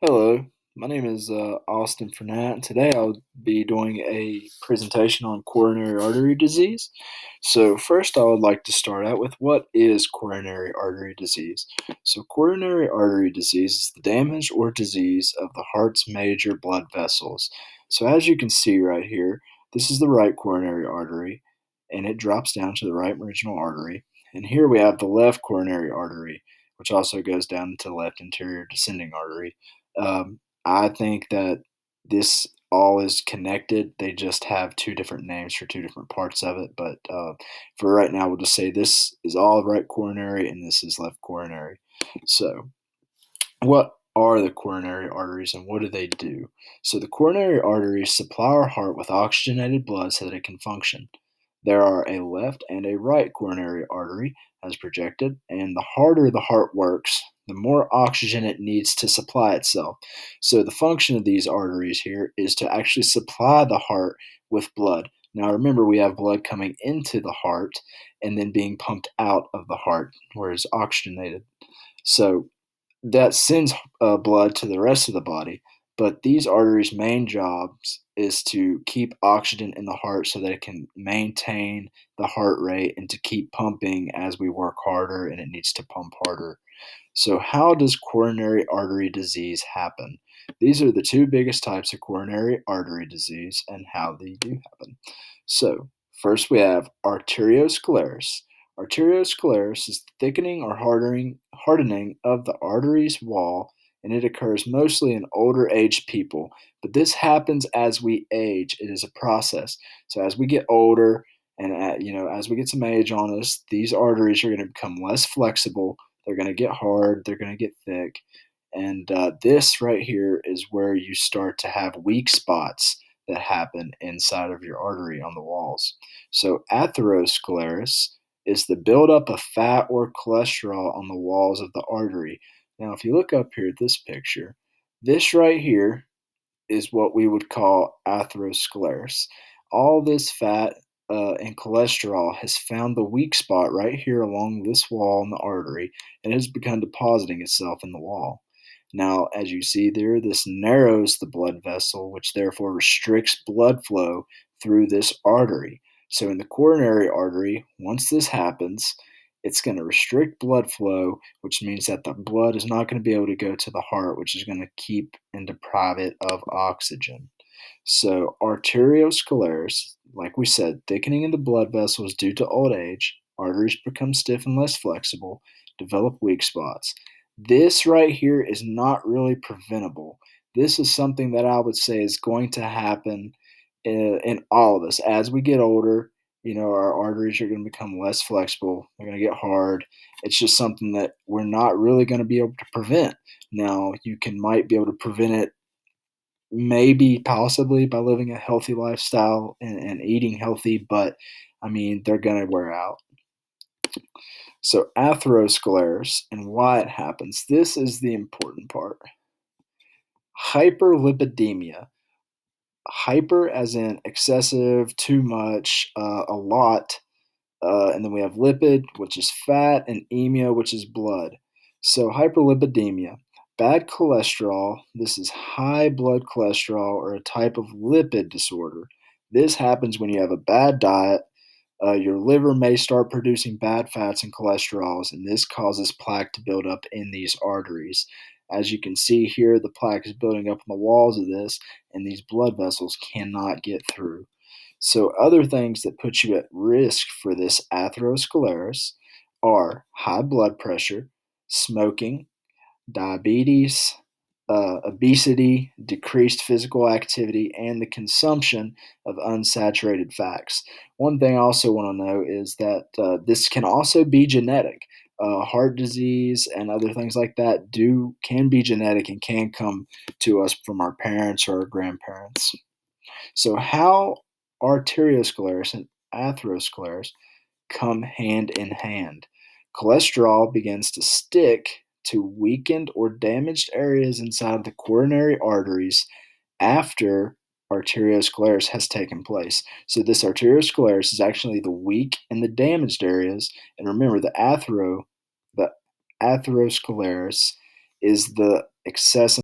Hello, my name is Austin Fernat, and today I'll be doing a presentation on coronary artery disease. So, first, I would like to start out with what is coronary artery disease? So, coronary artery disease is the damage or disease of the heart's major blood vessels. So, as you can see right here, this is the right coronary artery, and it drops down to the right marginal artery. And here we have the left coronary artery, which also goes down to the left anterior descending artery. I think that this all is connected. They just have two different names for two different parts of it. But for right now, we'll just say this is all right coronary and this is left coronary. So, what are the coronary arteries and what do they do? So, the coronary arteries supply our heart with oxygenated blood so that it can function. There are a left and a right coronary artery, as projected, and the harder the heart works, the more oxygen it needs to supply itself. So, the function of these arteries here is to actually supply the heart with blood. Now, remember, we have blood coming into the heart and then being pumped out of the heart, where it's oxygenated. So, that sends blood to the rest of the body. But these arteries' main jobs is to keep oxygen in the heart so that it can maintain the heart rate and to keep pumping as we work harder and it needs to pump harder. So, how does coronary artery disease happen? These are the two biggest types of coronary artery disease and how they do happen. So, first we have arteriosclerosis. Arteriosclerosis is the thickening or hardening of the artery's wall, and it occurs mostly in older aged people. But this happens as we age. It is a process. So, as we get older, and as we get some age on us, these arteries are going to become less flexible. They're going to get hard. They're going to get thick. And this right here is where you start to have weak spots that happen inside of your artery on the walls. So, atherosclerosis is the buildup of fat or cholesterol on the walls of the artery. Now, if you look up here at this picture, this right here is what we would call atherosclerosis. All this fat and cholesterol has found the weak spot right here along this wall in the artery and has begun depositing itself in the wall. Now, as you see there, this narrows the blood vessel, which therefore restricts blood flow through this artery. So, in the coronary artery, once this happens, it's going to restrict blood flow, which means that the blood is not going to be able to go to the heart, which is going to keep and deprive it of oxygen. So, arteriosclerosis, like we said, thickening in the blood vessels due to old age, arteries become stiff and less flexible, develop weak spots. This right here is not really preventable. This is something that I would say is going to happen in all of us. As we get older, our arteries are going to become less flexible. They're going to get hard. It's just something that we're not really going to be able to prevent. Now, might be able to prevent it maybe possibly by living a healthy lifestyle and eating healthy, but I mean, they're going to wear out. So, atherosclerosis and why it happens. This is the important part. Hyperlipidemia. Hyper as in excessive, too much, a lot. And then we have lipid, which is fat, and emia, which is blood. So, hyperlipidemia, bad cholesterol. This is high blood cholesterol or a type of lipid disorder. This happens when you have a bad diet. Your liver may start producing bad fats and cholesterols, and this causes plaque to build up in these arteries. As you can see here, the plaque is building up on the walls of this, and these blood vessels cannot get through. So, other things that put you at risk for this atherosclerosis are high blood pressure, smoking, diabetes, obesity, decreased physical activity, and the consumption of unsaturated fats. One thing I also want to know is that this can also be genetic. Heart disease and other things like that can be genetic and can come to us from our parents or our grandparents. So, how arteriosclerosis and atherosclerosis come hand in hand? Cholesterol begins to stick to weakened or damaged areas inside the coronary arteries after arteriosclerosis has taken place. So, this arteriosclerosis is actually the weak and the damaged areas. And remember, the atherosclerosis is the excessive